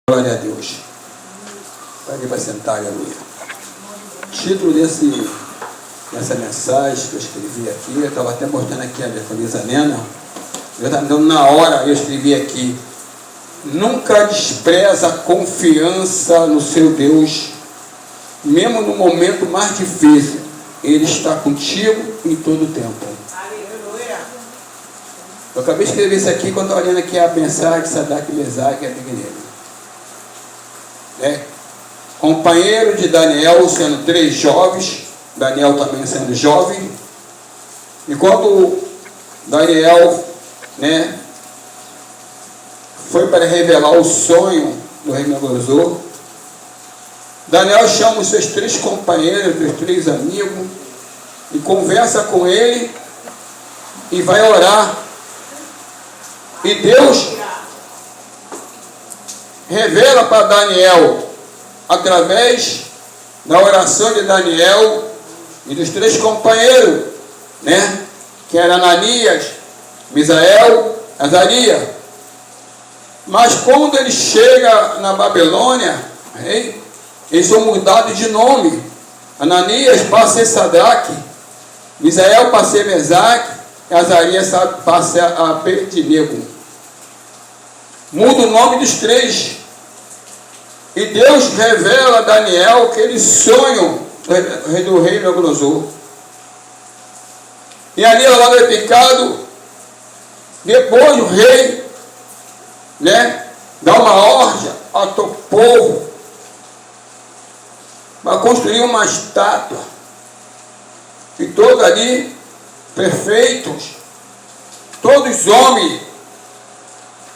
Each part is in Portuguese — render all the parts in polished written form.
Glória a Deus. Pode ir para sentar, aleluia. O título dessa mensagem que eu escrevi aqui, eu estava até mostrando aqui a minha camisa Nena, eu estava dando na hora, eu escrevi aqui: nunca despreza a confiança no seu Deus, mesmo no momento mais difícil, Ele está contigo em todo o tempo. Aleluia. Eu acabei de escrever isso aqui quando eu olhando aqui a mensagem de Sadraque, Mesaque e Abednego. Companheiro de Daniel, sendo 3 jovens, Daniel também sendo jovem, e quando Daniel foi para revelar o sonho do rei Nabucodonosor, Daniel chama os seus 3 companheiros, os 3 amigos, e conversa com ele e vai orar, e Deus revela para Daniel, através da oração de Daniel e dos 3 companheiros, que eram Ananias, Misael, Azarias. Mas quando ele chega na Babilônia, eles são mudados de nome. Ananias passa a ser Sadraque, Misael passa a ser Mesaque, e Azarias passa a Abednego. Muda o nome dos 3. E Deus revela a Daniel aquele sonho do rei Nabucodonosor. E ali ao lado do pecado, depois o rei dá uma ordem ao teu povo para construir uma estátua. E todos ali, perfeitos, todos homens,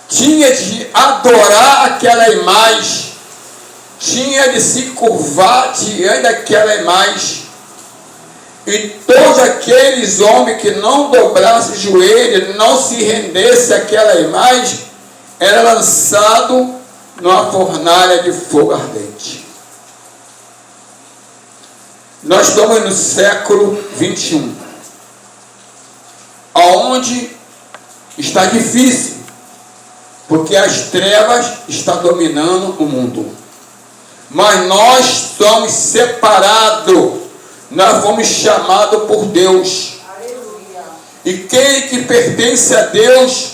tinha de adorar aquela imagem, tinha de se curvar diante daquela imagem, e todos aqueles homens que não dobrassem o joelho, não se rendessem àquela imagem, era lançado numa fornalha de fogo ardente. Nós estamos no século 21, onde está difícil, porque as trevas estão dominando o mundo. Mas nós somos separados, nós fomos chamados por Deus. Aleluia. E quem que pertence a Deus,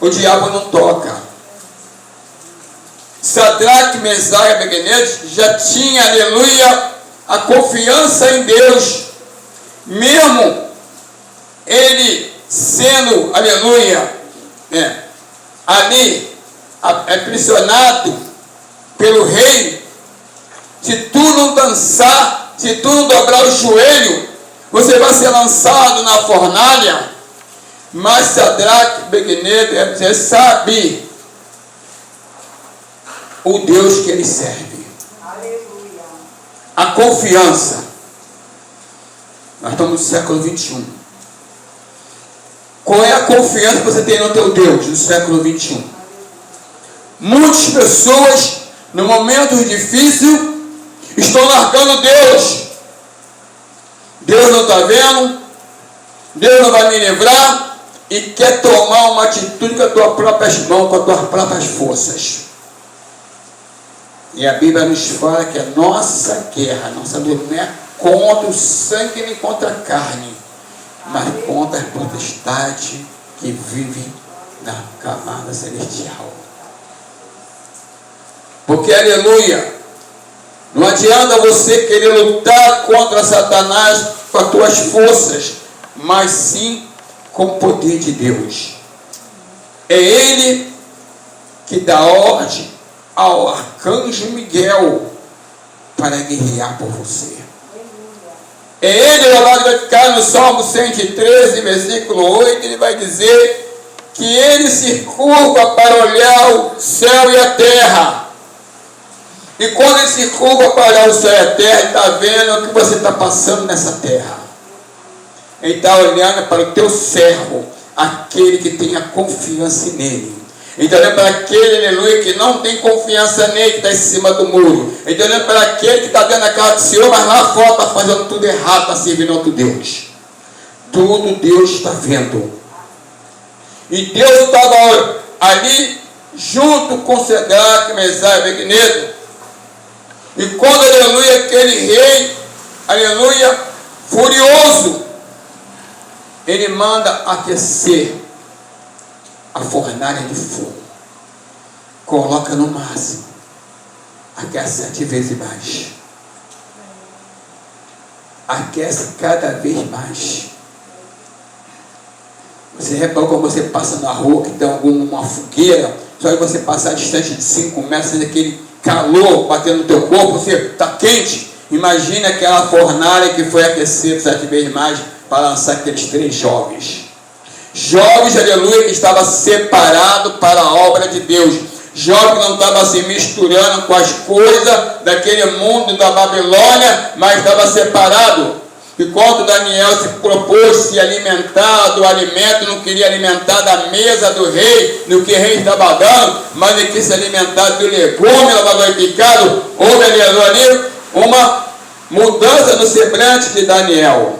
o diabo não toca. Sadraque, Mesaque e Abednego já tinha, aleluia, a confiança em Deus, mesmo ele sendo, aleluia, ali aprisionado pelo rei. Se tu não dançar, se tu não dobrar o joelho, você vai ser lançado na fornalha. Mas Sadraque, Abednego, você sabe o Deus que ele serve. Aleluia. A confiança. Nós estamos no século 21. Qual é a confiança que você tem no teu Deus no século 21? Muitas pessoas, no momento difícil, estão largando Deus. Deus não está vendo, Deus não vai me livrar, e quer tomar uma atitude com as tuas próprias mãos, com as tuas próprias forças. E a Bíblia nos fala que a nossa guerra, a nossa luta não é contra o sangue nem contra a carne, mas contra as potestades que vivem na camada celestial. Porque, aleluia, não adianta você querer lutar contra Satanás com as tuas forças, mas sim com o poder de Deus. É Ele que dá ordem ao arcanjo Miguel para guerrear por você. É Ele, o vai ficar no Salmo 113, versículo 8, ele vai dizer que Ele se curva para olhar o céu e a terra. E quando ele se curva para olhar o céu e a terra, ele está vendo o que você está passando nessa terra. Ele está olhando para o teu servo, aquele que tem a confiança nele. Ele está olhando para aquele, aleluia, que não tem confiança nele, que está em cima do muro. Ele está olhando para aquele que está dentro da casa do Senhor, mas lá fora está fazendo tudo errado, está servindo outro Deus. Tudo Deus está vendo. E Deus estava ali junto com Cedraque, Mesaque e Abednego. E quando, aleluia, aquele rei, aleluia, furioso, ele manda aquecer a fornalha de fogo, coloca no máximo, aquece 7 vezes mais, aquece cada vez mais. Você repara quando você passa na rua que tem alguma fogueira, só que você passar a distância de 5 metros, aquele calor batendo no teu corpo, você está quente. Imagina aquela fornalha que foi aquecida 7 vezes mais para lançar aqueles 3 jovens. Jovens, aleluia, que estava separado para a obra de Deus. Jovem que não estava se misturando com as coisas daquele mundo da Babilônia, mas estava separado. E quando Daniel se propôs se alimentar do alimento, não queria alimentar da mesa do rei, do que o rei estava dando, mas ele quis se alimentar do legume, glorificado. Houve ali uma mudança no semblante de Daniel.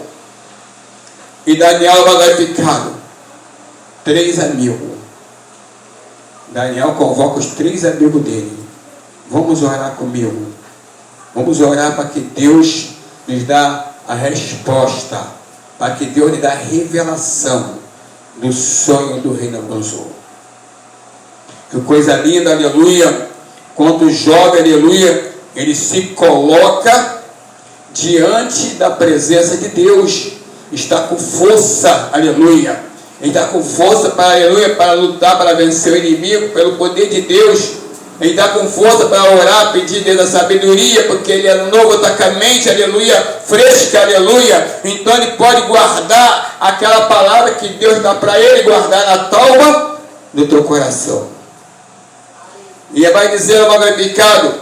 E Daniel glorificado. 3 amigos. Daniel convoca os 3 amigos dele. Vamos orar comigo. Vamos orar para que Deus nos dá a resposta, para que Deus lhe dê a revelação do sonho do rei Nabucodonosor. Que coisa linda, aleluia, quando o jovem, aleluia, ele se coloca diante da presença de Deus, está com força, aleluia, ele está com força para, aleluia, para lutar, para vencer o inimigo, pelo poder de Deus. Ele está com força para orar, pedir Deus a sabedoria, porque ele é novo, está com a mente, aleluia, fresca, aleluia. Então ele pode guardar aquela palavra que Deus dá para ele, guardar na talma do teu coração. E vai dizer ao magnificado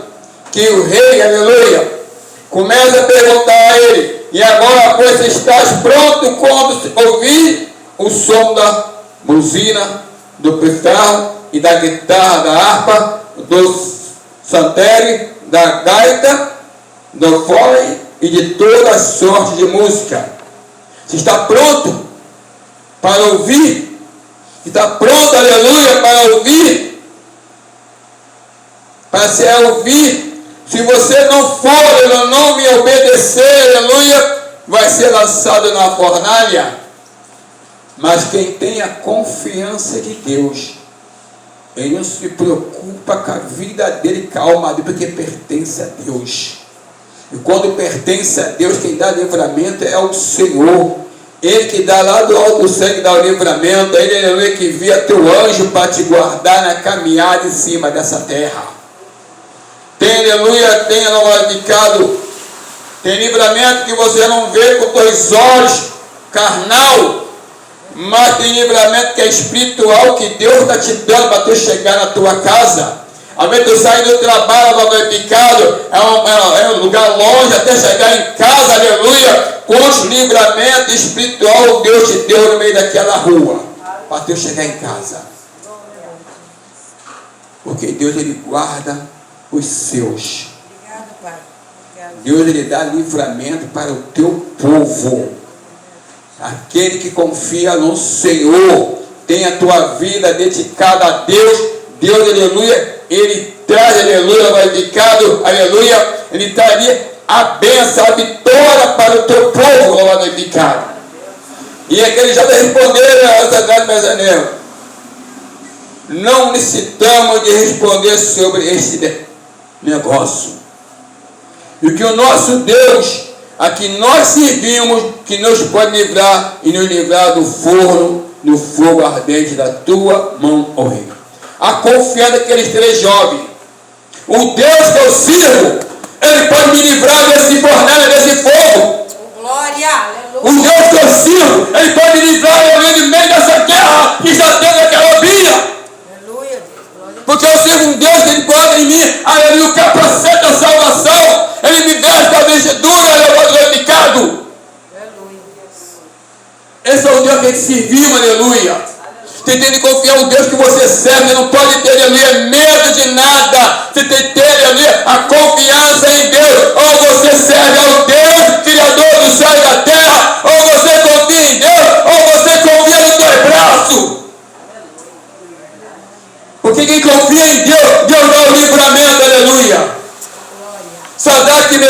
que o rei, aleluia, começa a perguntar a ele: e agora, pois, estás pronto quando ouvir o som da buzina, do pifar e da guitarra, da harpa, do santere, da gaita, do fole e de toda a sorte de música? Você está pronto para ouvir? Está pronto, aleluia, para ouvir? Para se ouvir? Se você não for, não me obedecer, aleluia, vai ser lançado na fornalha. Mas quem tem a confiança de Deus, ele não se preocupa com a vida dele, com a alma dele, porque pertence a Deus. E quando pertence a Deus, quem dá livramento é o Senhor. Ele que dá lá do alto do céu, que dá o livramento. Ele, aleluia, que envia teu anjo para te guardar na caminhada em cima dessa terra. Tem, aleluia, tem glorificado. Tem livramento que você não vê com teus olhos carnal, mas tem livramento que é espiritual, que Deus está te dando para tu chegar na tua casa. Amém? Tu sai do trabalho glorificado, é um lugar longe até chegar em casa, aleluia, com os livramentos espiritual Deus te deu no meio daquela rua, para tu chegar em casa. Porque Deus, ele guarda os seus. Obrigado, Pai. Obrigado. Deus, ele dá livramento para o teu povo. Aquele que confia no Senhor, tem a tua vida dedicada a Deus. Deus, aleluia, ele traz, aleluia, glorificado, aleluia, ele traz a bênção, a vitória para o teu povo, glorificado. E aquele já responderam a Sagrado Mesaneiro: não necessitamos de responder sobre este negócio. E que o nosso Deus, a que nós servimos, que nos pode livrar e nos livrar do forno, do fogo ardente da tua mão, ó rei. A confiança daqueles 3 jovens. O Deus que eu sirvo, ele pode me livrar desse fornalha, desse fogo. Glória, aleluia. O Deus que eu sirvo, ele pode me livrar do meio dessa guerra que está tendo naquela via. Aleluia, Deus. Glória. Porque eu sirvo um Deus que ele coloca em mim, aleluia, o capacete da salvação. Ele me veste a vestidura, ele é glorificado. Aleluia, Deus. Esse é o Deus que a gente servimos, aleluia. Você tem que confiar no Deus que você serve. Você não pode ter, aleluia, medo de nada. Você tem que ter, aleluia, a confiança em Deus. Ou você serve ao Deus, Criador do céu e da terra, ou você confia em Deus, ou você confia nos 2 braços. Porque quem confia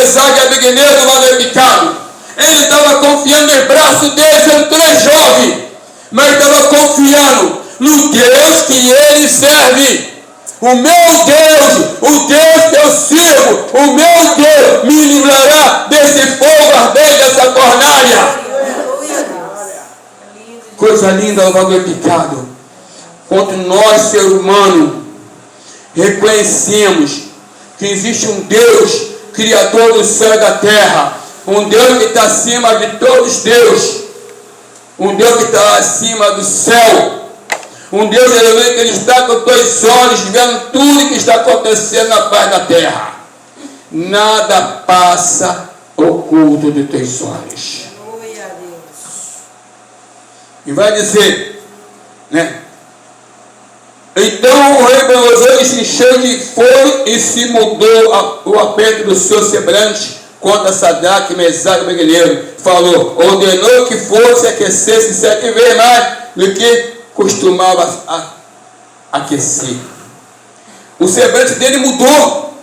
Mesaque e Abednego lá no picado. Ele estava confiando nos braços deles, sendo três jovens, mas estava confiando no Deus que ele serve. O meu Deus, o Deus que eu sirvo, o meu Deus me livrará desse fogo ardente, dessa fornalha. Coisa linda, louvado e glorificado. Quando nós, ser humano, reconhecemos que existe um Deus, Criador do céu e da terra, um Deus que está acima de todos os deuses, um Deus que está acima do céu, um Deus, aleluia, que Ele está com os dois olhos, vendo tudo que está acontecendo na face da terra. Nada passa oculto de teus olhos. E vai dizer, né? Então o rei Nabucodonosor se encheu de fome e se mudou o aspecto do seu semblante contra Sadraque, Mesaque e Abednego. Falou, ordenou que fosse aquecer-se 7 vezes mais do que costumava aquecer. O semblante dele mudou,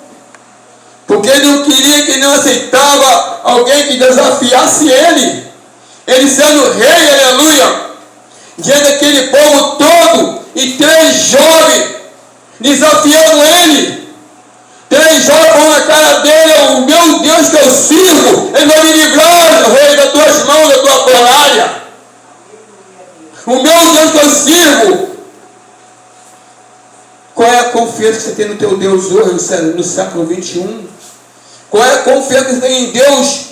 porque ele não queria, que não aceitava alguém que desafiasse ele. Ele sendo rei, aleluia, diante daquele povo todo, e 3 jovens desafiando ele. 3 jovens vão na cara dele, o meu Deus que eu sirvo, ele vai me livrar, rei, das tuas mãos, da tua fornalha. O meu Deus que eu sirvo. Qual é a confiança que você tem no teu Deus hoje, no século 21? Qual é a confiança que você tem em Deus?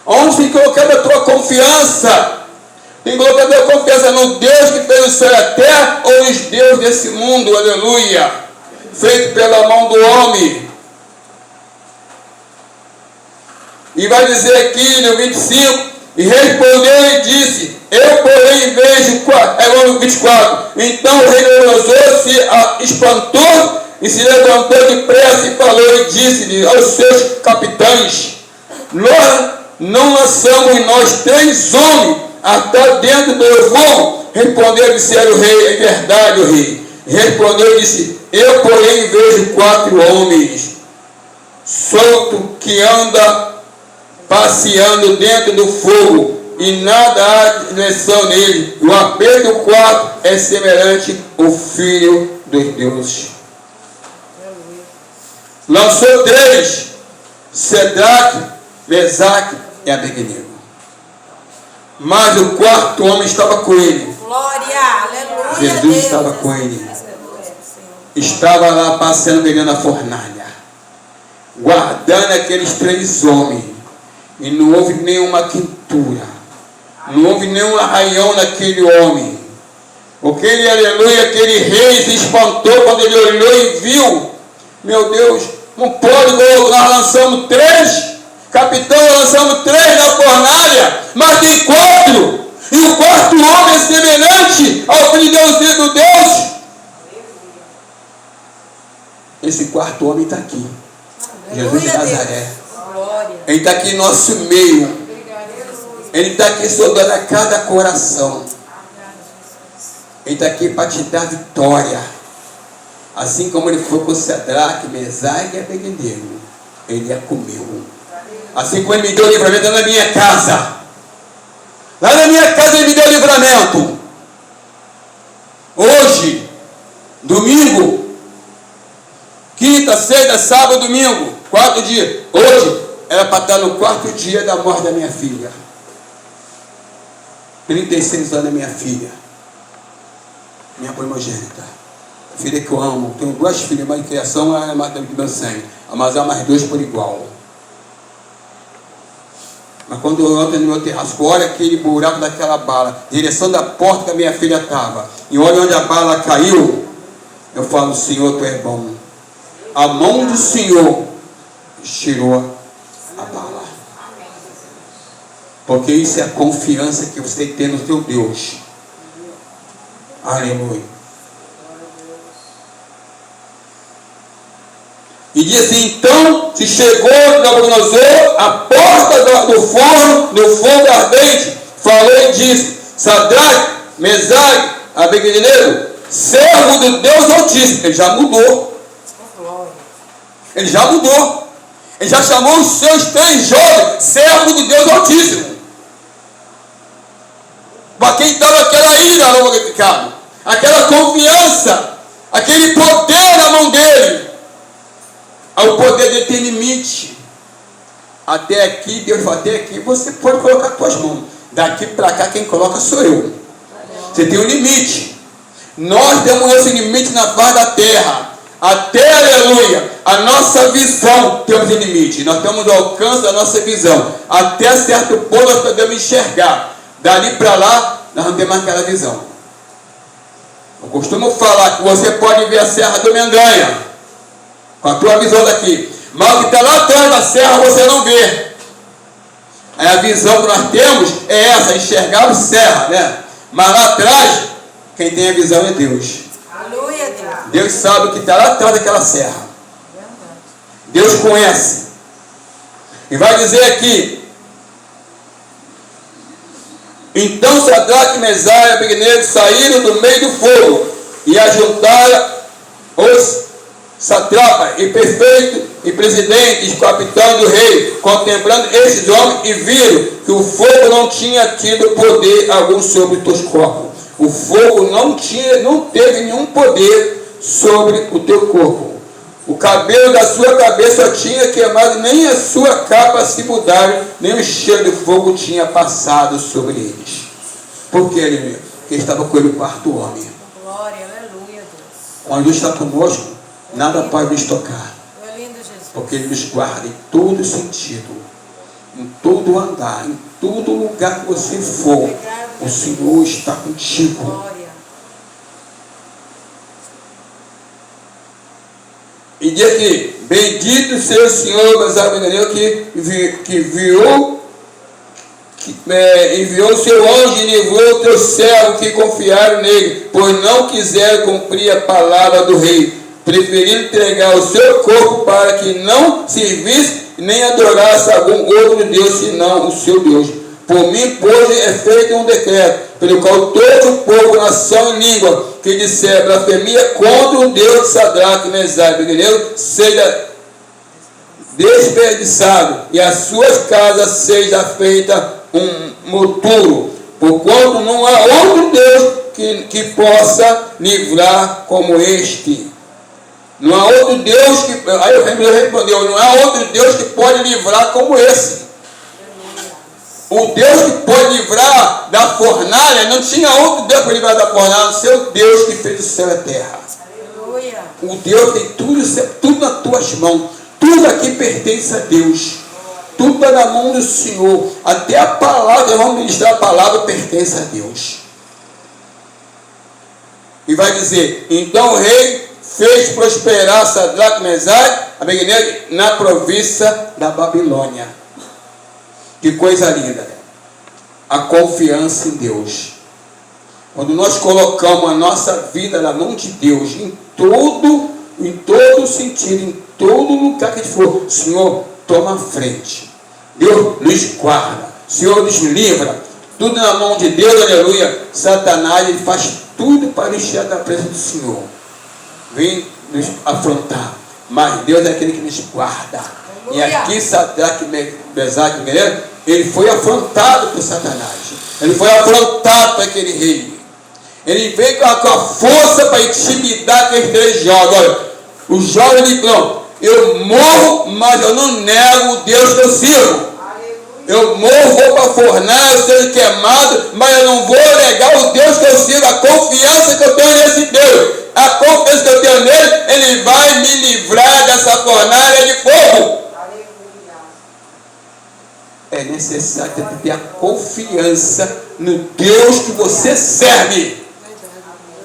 Onde tem colocado a tua confiança? Tem colocado a tua confiança no Deus que fez o céu e a terra, ou nos deuses desse mundo, aleluia, feito pela mão do homem? E vai dizer aqui no 25, e respondeu e disse, eu porém vejo, agora no 24, então o rei Nabucodonosor se espantou e se levantou depressa e falou e disse aos seus capitães, nós não lançamos nós 3 homens até dentro do fogo? Respondeu e disseram o rei, é verdade o rei. Respondeu e disse, eu porém vejo 4 homens soltos que andam passeando dentro do fogo, e nada há direção nele. O aperto do 4 é semelhante ao Filho dos deuses. Lançou 3, Sadraque, Mesaque e Abednego. Mas o 4º homem estava com ele. Glória, aleluia. Jesus estava com ele. Estava lá passeando, pegando a fornalha, guardando aqueles 3 homens. E não houve nenhuma quintura, não houve nenhum arraião naquele homem. Aquele, aleluia, aquele rei se espantou quando ele olhou e viu. Meu Deus, não pode, nós lançamos 3, capitão, nós lançamos 3 na fornalha, mas tem 4. E o 4º homem é semelhante ao Filho de Deus, Filho do Deus. Esse 4º homem está aqui. Jesus de Nazaré. Ele está aqui em nosso meio. Ele está aqui sondando a cada coração. Ele está aqui para te dar vitória. Assim como ele foi com Sadraque, Mesaque e Abednego, ele é comigo. Assim como ele me deu livramento na minha casa. Lá na minha casa ele me deu livramento. Hoje, domingo, quinta, sexta, sábado, domingo, 4 dias. Hoje era para estar no 4º dia da morte da minha filha. 36 anos da minha filha. Minha primogênita. Filha que eu amo. Tenho 2 filhas, mas de criação é mais do meu sangue. Mas há mais 2 por igual. Mas quando eu entro no meu terraço, olha aquele buraco daquela bala, direção da porta que a minha filha estava, e olha onde a bala caiu, eu falo, Senhor, tu és bom. A mão do Senhor tirou a bala. Porque isso é a confiança que você tem no teu Deus. Aleluia. E diz assim, então se chegou Nabucodonosor à porta do fogo ardente, falou e disse, Sadraque, Mesaque, Abednego, servo do Deus Altíssimo. Ele já mudou. Ele já mudou. Ele já chamou os seus 3 jovens servos de Deus Altíssimo. Para quem estava aquela ira no glorificado, aquela confiança, aquele poder na mão dele. O poder dele tem limite. Até aqui, Deus falou, até aqui você pode colocar as tuas mãos. Daqui para cá quem coloca sou eu. Você tem um limite. Nós temos esse limite na face da terra. Até, aleluia, a nossa visão temos limite. Nós temos o alcance da nossa visão. Até certo ponto nós podemos enxergar. Dali para lá, nós não temos mais aquela visão. Eu costumo falar que você pode ver a Serra do Mendanha com a tua visão daqui. Mas o que está lá atrás da serra você não vê. Aí a visão que nós temos é essa, enxergar o serra, né? Mas lá atrás, quem tem a visão é Deus. Aleluia, Deus. Deus sabe o que está lá atrás daquela serra. Deus conhece. E vai dizer aqui: então Sadraque, Mesaque e Abednego saíram do meio do fogo e ajuntaram os satrapas e prefeitos e presidentes, capitães do rei, contemplando esses homens, e viram que o fogo não tinha tido poder algum sobre os teus corpos. O fogo não teve nenhum poder sobre o teu corpo. O cabelo da sua cabeça tinha queimado, nem a sua capa se mudaram, nem o cheiro de fogo tinha passado sobre eles. Por que, ele? Porque estava com ele o quarto homem. Glória, aleluia, Deus. Quando Deus está conosco, nada pode nos tocar. É lindo, Jesus. Porque Ele nos guarda em todo sentido, em todo andar, em todo lugar que você for. O Senhor está contigo. Glória. E diz aqui: bendito seja o Senhor, mas enviou o seu anjo e livrou o teu servo que confiaram nele, pois não quiseram cumprir a palavra do rei, preferindo entregar o seu corpo para que não servisse nem adorasse algum outro Deus senão o seu Deus. Por mim, pois, é feito um decreto, pelo qual todo o povo, nação e língua que disser blasfemia contra o Deus de Sadraque, Mesaque e Abednego seja desperdiçado, e as suas casas seja feita um monturo, porquanto não há outro Deus que possa livrar como este. Não há outro Deus que... Aí o rei respondeu: não há outro Deus que pode livrar como esse. O Deus que pode livrar da fornalha, não tinha outro Deus para livrar da fornalha, o seu Deus que fez o céu e a terra. Aleluia. O Deus tem tudo nas tuas mãos. Tudo aqui pertence a Deus. Tudo está na mão do Senhor. Até a palavra, vamos ministrar a palavra, pertence a Deus. E vai dizer: então o rei fez prosperar Sadraque, Mesaque e Abednego na província da Babilônia. Que coisa linda! A confiança em Deus. Quando nós colocamos a nossa vida na mão de Deus, em todo sentido, em todo lugar que a gente for, Senhor, toma a frente. Deus nos guarda. Senhor nos livra. Tudo na mão de Deus, aleluia. Satanás, ele faz tudo para nos tirar da presença do Senhor. Vem nos afrontar. Mas Deus é aquele que nos guarda. E aqui Sadraque, Mesaque e Abednego, ele foi afrontado por Satanás. Ele foi afrontado por aquele rei. Ele veio com a força para intimidar aqueles 3 jovens. Olha, o jovem ele não: eu morro, mas eu não nego o Deus que eu sirvo. Eu morro, vou para a fornalha, eu seja queimado, mas eu não vou negar o Deus que eu sirvo. A confiança que eu tenho nesse Deus, a confiança que eu tenho nele, ele vai me livrar dessa fornalha de fogo. É necessário ter a confiança no Deus que você serve,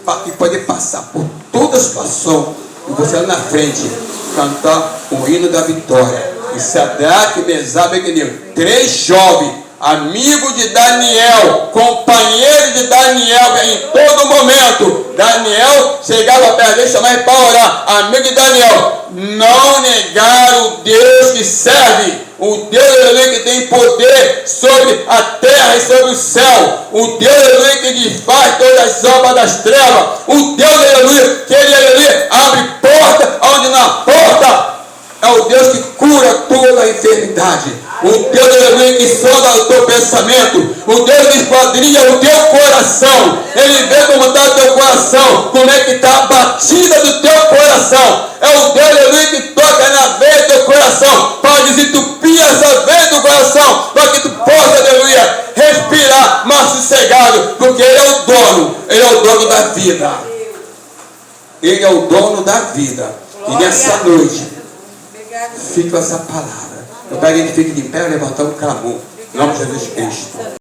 para que poder passar por toda a situação e você lá na frente cantar o hino da vitória. E Sadraque, Mesaque e Abednego, 3 jovens, amigos de Daniel, companheiros de Daniel, em todo momento. Daniel chegava perto dele, chamava ele para orar. Amigo de Daniel, não negaram o Deus que serve. O Deus que tem poder sobre a terra e sobre o céu. O Deus que desfaz todas as obras das trevas. O Deus que ele abre porta onde não há porta. É o Deus que cura toda a enfermidade. O Deus, aleluia, que sonda o teu pensamento. O Deus que esquadrinha o teu coração. Ele vê como está o teu coração. Como é que está a batida do teu coração. É o Deus, aleluia, que toca na veia do teu coração. Para desentupir essa veia do coração. Para que tu possa, aleluia, respirar mais sossegado. Porque Ele é o dono. Ele é o dono da vida. Ele é o dono da vida. E nessa noite, fica essa palavra. Eu pego e fique de pé e levantar um clamor. Em nome de Jesus Cristo.